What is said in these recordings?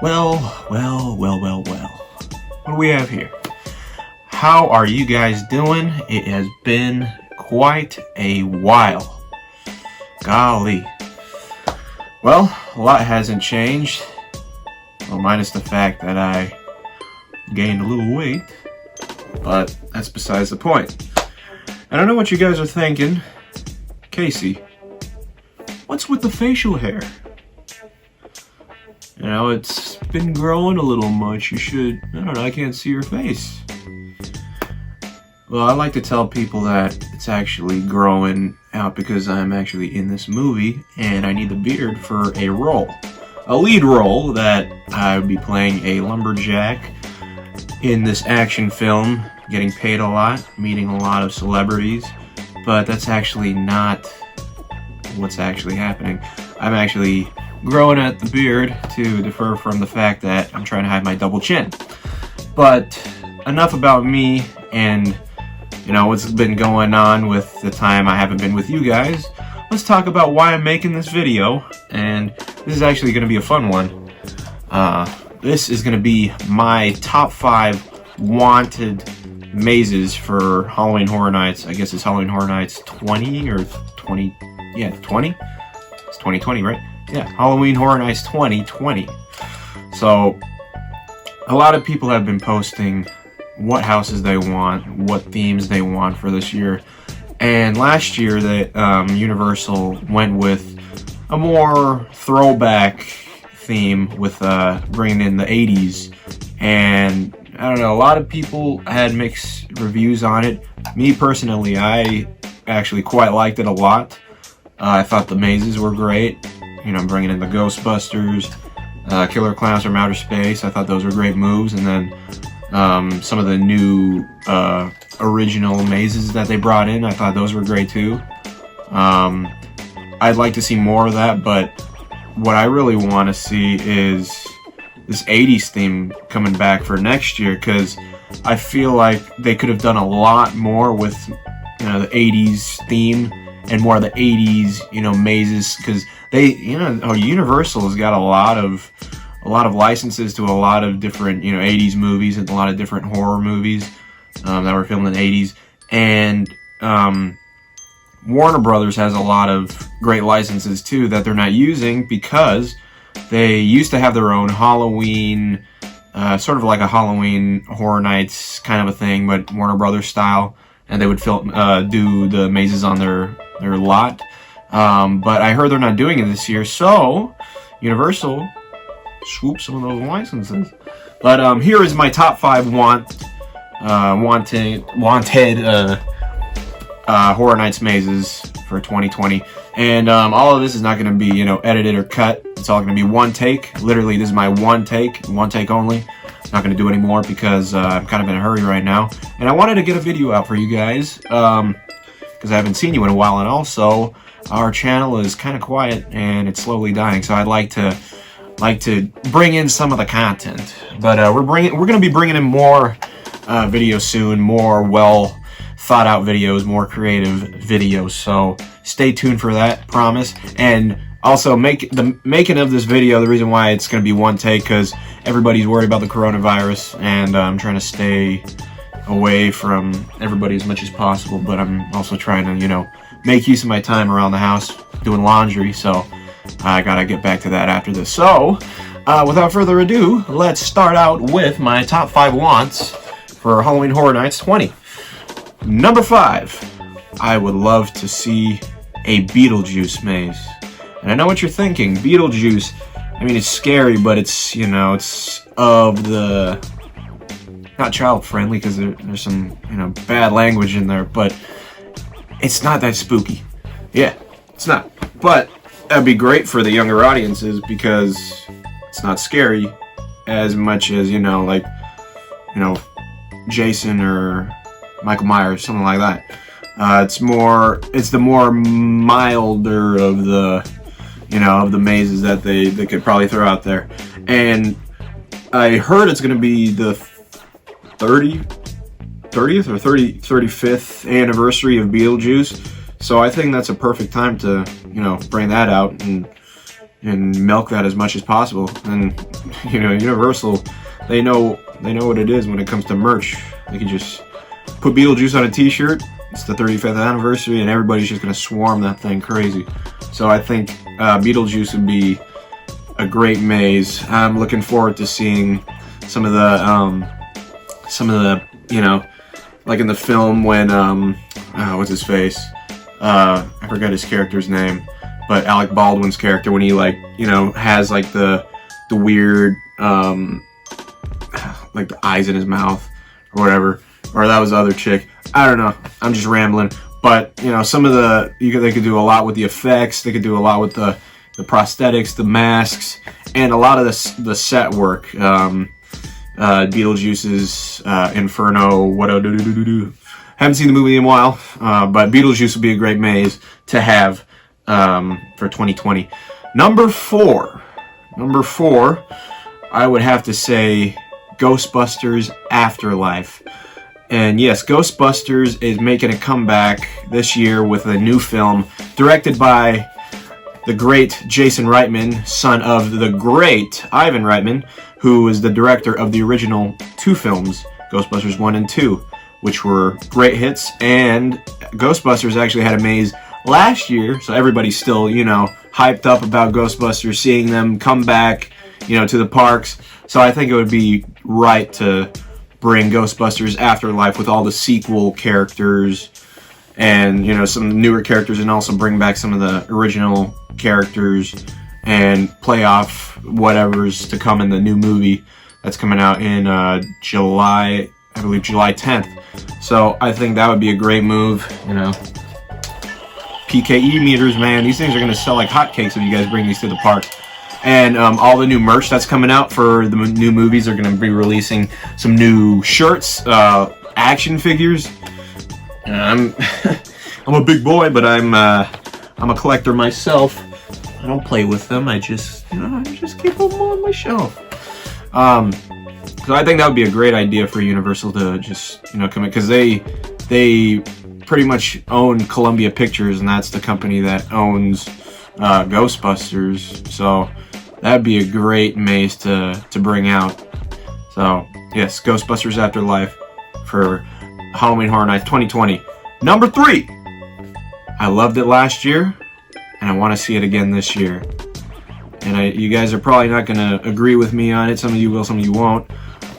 Well. What do we have here? How are you guys doing? It has been quite a while. Golly. Well, a lot hasn't changed. Well, minus the fact that I gained a little weight. But that's besides the point. I don't know what you guys are thinking. Casey, what's with the facial hair? You know, it's been growing a little much. You should, I don't know, I can't see your face. Well, I like to tell people that it's actually growing out because I'm actually in this movie and I need the beard for a role. A lead role that I would be playing a lumberjack in this action film, getting paid a lot, meeting a lot of celebrities, but that's actually not what's actually happening. I'm actually growing out the beard to defer from the fact that I'm trying to hide my double chin. But enough about me and, you know, what's been going on with the time I haven't been with you guys. Let's talk about why I'm making this video, and this is actually going to be a fun one. This is going to be my top 5 wanted mazes for Halloween Horror Nights. I guess it's Halloween Horror Nights 20 or 20, yeah, 20? It's 2020, right? Yeah, Halloween Horror Nights 2020. So, a lot of people have been posting what houses they want, what themes they want for this year. And last year, Universal went with a more throwback theme with bringing in the 80s. And, I don't know, a lot of people had mixed reviews on it. Me, personally, I actually quite liked it a lot. I thought the mazes were great. You know, bringing in the Ghostbusters, Killer Clowns from Outer Space. I thought those were great moves. And then some of the new original mazes that they brought in, I thought those were great too. I'd like to see more of that, but what I really want to see is this 80s theme coming back for next year, because I feel like they could have done a lot more with, you know, the 80s theme and more of the 80s, you know, mazes, because they, you know, Universal has got a lot of licenses to a lot of different, you know, 80s movies and a lot of different horror movies that were filmed in the 80s. And Warner Brothers has a lot of great licenses too that they're not using because they used to have their own Halloween, sort of like a Halloween Horror Nights kind of a thing, but Warner Brothers style. And they would do the mazes on their lot. But I heard they're not doing it this year, so Universal swoop some of those licenses. But here is my top 5 wanted Horror Nights mazes for 2020. And all of this is not going to be, you know, edited or cut. It's all going to be one take. Literally, this is my one take only. Not going to do any more because I'm kind of in a hurry right now. And I wanted to get a video out for you guys because I haven't seen you in a while, and also our channel is kind of quiet and it's slowly dying. So I'd like to bring in some of the content. But we're going to be bringing in more videos soon, more well thought out videos, more creative videos. So stay tuned for that, promise. And also, making of this video, the reason why it's going to be one take, because everybody's worried about the coronavirus, and I'm trying to stay away from everybody as much as possible, but I'm also trying to, you know, make use of my time around the house doing laundry, so I gotta get back to that after this. So, without further ado, let's start out with my top 5 wants for Halloween Horror Nights 20. Number 5, I would love to see a Beetlejuice maze. And I know what you're thinking, Beetlejuice, I mean, it's scary, but it's, you know, it's of the, not child-friendly, because there's some, you know, bad language in there, but it's not that spooky. Yeah, it's not. But that'd be great for the younger audiences, because it's not scary as much as, you know, like, you know, Jason or Michael Myers, something like that. It's the more milder of the, you know, of the mazes that they could probably throw out there. And I heard it's going to be the 30th or 35th anniversary of Beetlejuice. So I think that's a perfect time to, you know, bring that out and milk that as much as possible. And Universal, they know what it is when it comes to merch. They can just put Beetlejuice on a t-shirt. It's the 35th anniversary, and everybody's just gonna swarm that thing crazy. So I think Beetlejuice would be a great maze. I'm looking forward to seeing some of the like in the film when what's his face? I forgot his character's name, but Alec Baldwin's character, when he has like the weird like the eyes in his mouth or whatever, or that was the other chick. I don't know. I'm just rambling. But some of they could do a lot with the effects. They could do a lot with the prosthetics, the masks, and a lot of the set work. Beetlejuice's Inferno. Haven't seen the movie in a while, but Beetlejuice would be a great maze to have for 2020. Number four, I would have to say Ghostbusters Afterlife. And yes, Ghostbusters is making a comeback this year with a new film directed by the great Jason Reitman, son of the great Ivan Reitman, who is the director of the original two films, Ghostbusters 1 and 2, which were great hits. And Ghostbusters actually had a maze last year, so everybody's still, hyped up about Ghostbusters, seeing them come back, to the parks. So I think it would be right to bring Ghostbusters Afterlife with all the sequel characters and some newer characters, and also bring back some of the original characters and play off whatever's to come in the new movie that's coming out in July, I believe July 10th. So I think that would be a great move. PKE meters, man, these things are going to sell like hotcakes if you guys bring these to the park. And all the new merch that's coming out for the new movies are going to be releasing some new shirts, action figures. I'm a big boy, but I'm a collector myself. I don't play with them. I just keep them on my shelf. So I think that would be a great idea for Universal to just come in, because they pretty much own Columbia Pictures, and that's the company that owns Ghostbusters. So that'd be a great maze to bring out. So yes, Ghostbusters Afterlife for Halloween Horror Nights 2020. Number 3. I loved it last year, and I want to see it again this year. And you guys are probably not going to agree with me on it. Some of you will, some of you won't.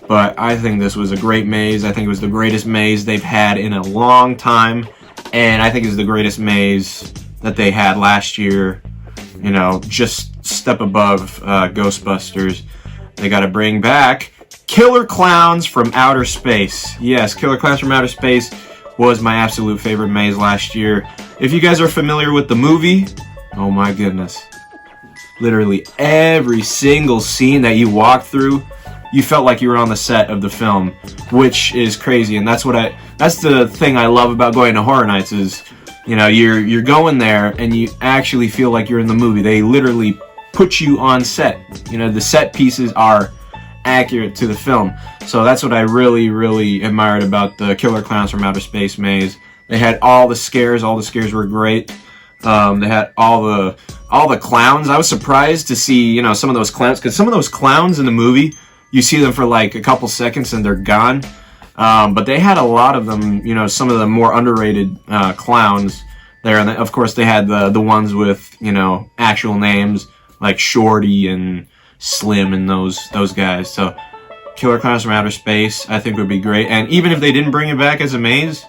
But I think this was a great maze. I think it was the greatest maze they've had in a long time. And I think it's the greatest maze that they had last year. Just step above Ghostbusters. They got to bring back Killer Clowns from Outer Space. Yes, Killer Clowns from Outer Space was my absolute favorite maze last year. If you guys are familiar with the movie, oh my goodness. Literally every single scene that you walked through, you felt like you were on the set of the film, which is crazy. And that's the thing I love about going to Horror Nights is, you're going there and you actually feel like you're in the movie. They literally put you on set. The set pieces are accurate to the film. So that's what I really, really admired about the Killer Clowns from Outer Space maze. They had all the scares. All the scares were great. They had all the clowns. I was surprised to see, some of those clowns, because some of those clowns in the movie, you see them for like a couple seconds and they're gone. But they had a lot of them, some of the more underrated clowns there. And of course, they had the ones with, actual names like Shorty and Slim and those guys. So Killer Clowns from Outer Space, I think would be great. And even if they didn't bring it back as a maze,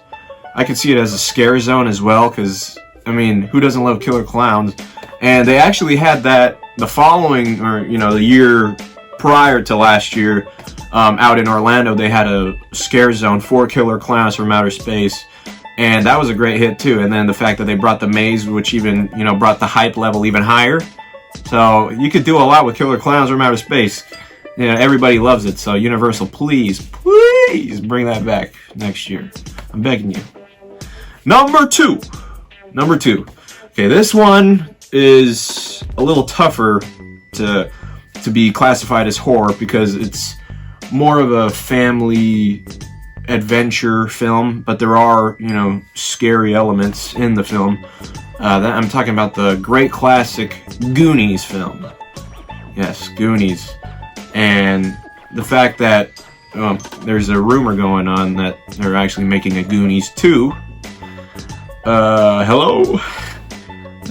I could see it as a scare zone as well, because who doesn't love Killer Clowns? And they actually had that the following, or the year prior to last year, out in Orlando, they had a scare zone for Killer Clowns from Outer Space, and that was a great hit too. And then the fact that they brought the maze, which even brought the hype level even higher. So you could do a lot with Killer Clowns from Outer Space. Everybody loves it. So Universal, please bring that back next year. I'm begging you. Number two. Okay, this one is a little tougher to be classified as horror, because it's more of a family adventure film, but there are, scary elements in the film. I'm talking about the great classic Goonies film. Yes, Goonies. And the fact that there's a rumor going on that they're actually making a Goonies 2. Hello?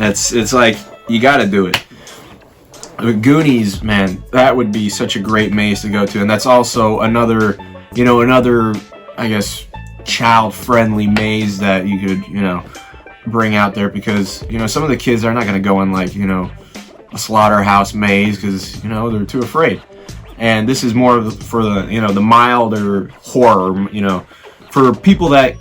It's like, you gotta do it. The Goonies, man, that would be such a great maze to go to. And that's also another, I guess, child-friendly maze that you could, bring out there. Because, some of the kids are not gonna go in, like, a slaughterhouse maze because, they're too afraid. And this is more for the, the milder horror, for people that,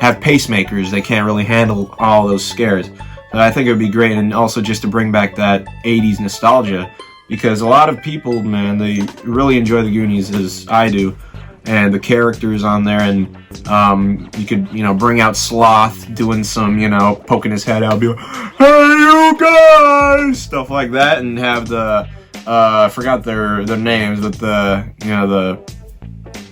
have pacemakers. They can't really handle all those scares. So I think it would be great, and also just to bring back that 80s nostalgia, because a lot of people, man, they really enjoy the Goonies as I do, and the characters on there, and you could, bring out Sloth doing some, poking his head out, be like, "Hey, you guys!" stuff like that, and have the I forgot their names, but the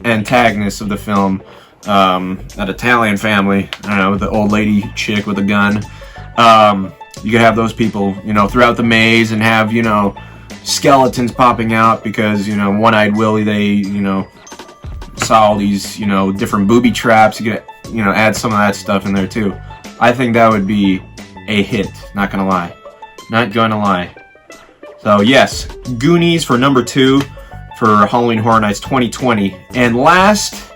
antagonists of the film, that Italian family, I don't know, with the old lady chick with a gun. You could have those people, throughout the maze, and have, skeletons popping out because, One-Eyed Willie, they, saw all these, different booby traps. You could, add some of that stuff in there too. I think that would be a hit, not gonna lie. Not gonna lie. So yes, Goonies for number 2 for Halloween Horror Nights 2020. And last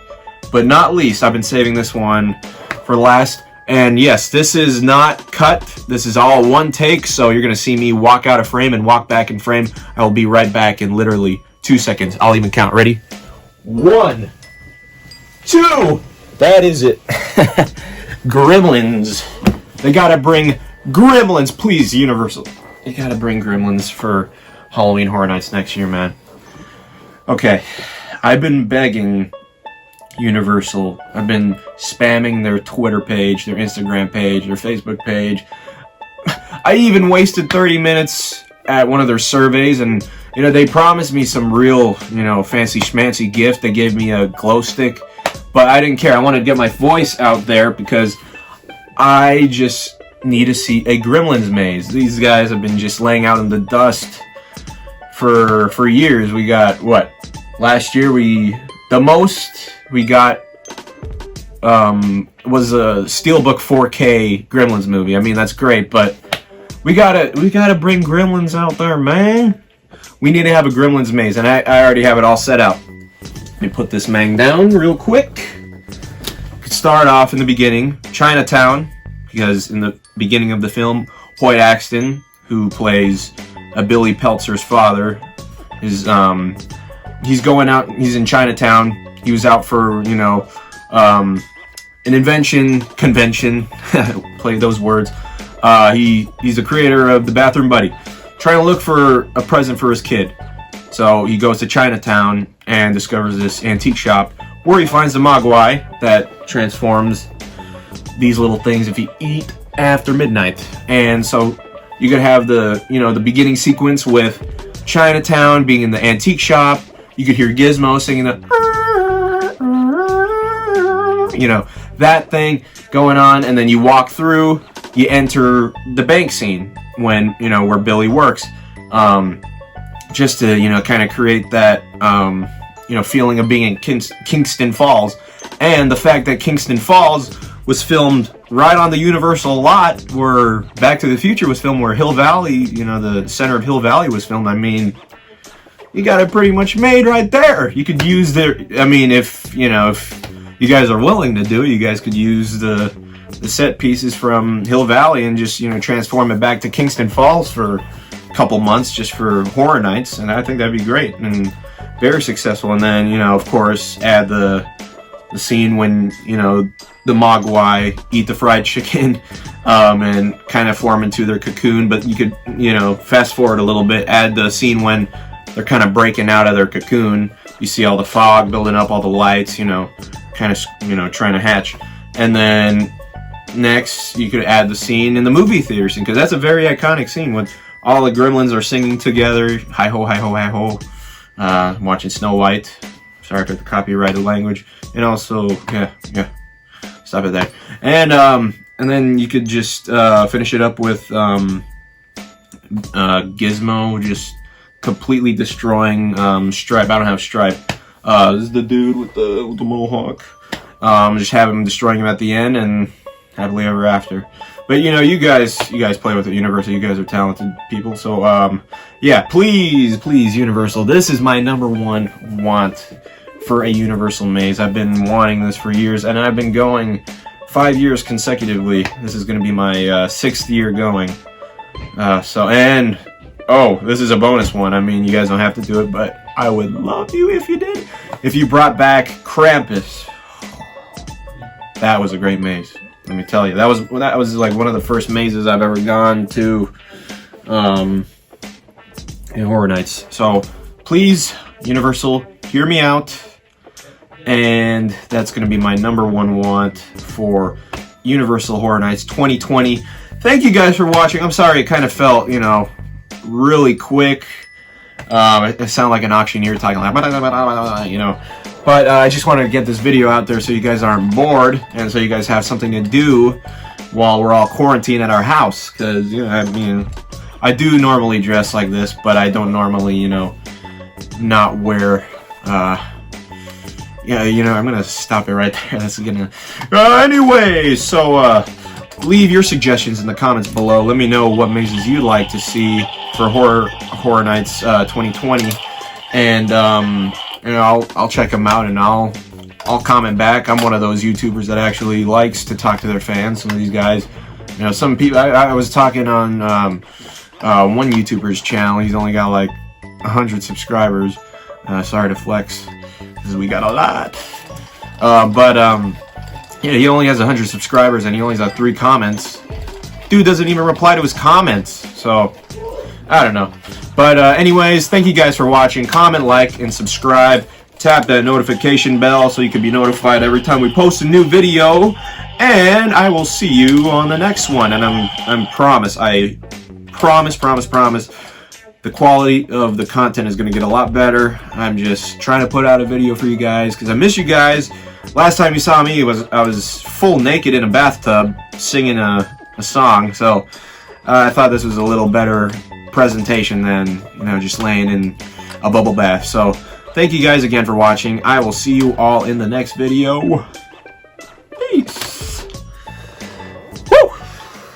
but not least, I've been saving this one for last. And yes, this is not cut. This is all one take, so you're going to see me walk out of frame and walk back in frame. I will be right back in literally 2 seconds. I'll even count. Ready? 1, 2. That is it. Gremlins. They got to bring Gremlins, please, Universal. You got to bring Gremlins for Halloween Horror Nights next year, man. Okay, I've been begging Universal. I've been spamming their Twitter page, their Instagram page, their Facebook page. I even wasted 30 minutes at one of their surveys, and they promised me some real, fancy schmancy gift. They gave me a glow stick, but I didn't care. I wanted to get my voice out there because I just need to see a Gremlins maze. These guys have been just laying out in the dust for years. We got what? Last year the most we got was a Steelbook 4K Gremlins movie. I mean, that's great, but we gotta bring Gremlins out there, man. We need to have a Gremlins maze, and I already have it all set out. Let me put this mang down real quick. Could start off in the beginning, Chinatown, because in the beginning of the film, Hoyt Axton, who plays Billy Peltzer's father, is he's going out. He's in Chinatown. He was out for, an invention convention. Play those words. He's the creator of the Bathroom Buddy, trying to look for a present for his kid. So he goes to Chinatown and discovers this antique shop where he finds the Mogwai that transforms these little things if you eat after midnight. And so you could have the beginning sequence with Chinatown being in the antique shop. You could hear Gizmo singing that thing going on, and then you walk through, you enter the bank scene when, where Billy works, just to, kind of create that, feeling of being in Kingston Falls. And the fact that Kingston Falls was filmed right on the Universal lot where Back to the Future was filmed, where Hill Valley, the center of Hill Valley was filmed. I mean, you got it pretty much made right there. You could use if you guys are willing to do it, you guys could use the set pieces from Hill Valley and just, transform it back to Kingston Falls for a couple months just for Horror Nights, and I think that'd be great and very successful. And then, of course, add the scene when, the Mogwai eat the fried chicken and kind of form into their cocoon. But you could, fast forward a little bit, add the scene when they're kind of breaking out of their cocoon. You see all the fog building up, all the lights, kind of, trying to hatch. And then next, you could add the scene in the movie theater scene, because that's a very iconic scene when all the Gremlins are singing together. Hi ho, hi ho, hi ho. Watching Snow White. Sorry for the copyrighted language. And also, yeah. Stop it there. And then you could just finish it up with Gizmo just completely destroying Stripe. I don't have Stripe. This is the dude with the mohawk. Just have him destroying him at the end, and happily ever after. But you know, you guys play with it, Universal. You guys are talented people. So yeah, please, Universal. This is my #1 want for a Universal maze. I've been wanting this for years, and I've been going 5 years consecutively. This is going to be my 6th year going. Oh, this is a bonus one. I mean, you guys don't have to do it, but I would love you if you did. If you brought back Krampus. That was a great maze. Let me tell you. That was like one of the first mazes I've ever gone to in Horror Nights. So please, Universal, hear me out. And that's going to be my #1 want for Universal Horror Nights 2020. Thank you guys for watching. I'm sorry it kind of felt, you know, really quick. It sounded like an auctioneer talking like, you know. But I just wanted to get this video out there so you guys aren't bored, and so you guys have something to do while we're all quarantined at our house. Because, you know, I mean, I do normally dress like this, but I don't normally, you know, not wear, yeah, you know, I'm gonna stop it right there. That's gonna... anyway, so, leave your suggestions in the comments below. Let me know what mazes you'd like to see for Horror Nights 2020. And, you know, I'll check them out, and I'll comment back. I'm one of those YouTubers that actually likes to talk to their fans. Some of these guys, you know, some people. I was talking on one YouTuber's channel. He's only got like 100 subscribers. Sorry to flex, because we got a lot. Yeah, he only has 100 subscribers, and he only has 3 comments. Dude doesn't even reply to his comments. So I don't know. But anyways, thank you guys for watching. Comment, like, and subscribe. Tap that notification bell so you can be notified every time we post a new video. And I will see you on the next one. And I promise, the quality of the content is going to get a lot better. I'm just trying to put out a video for you guys because I miss you guys. Last time you saw me, I was full naked in a bathtub singing a song. So I thought this was a little better presentation than, you know, just laying in a bubble bath. So thank you guys again for watching. I will see you all in the next video.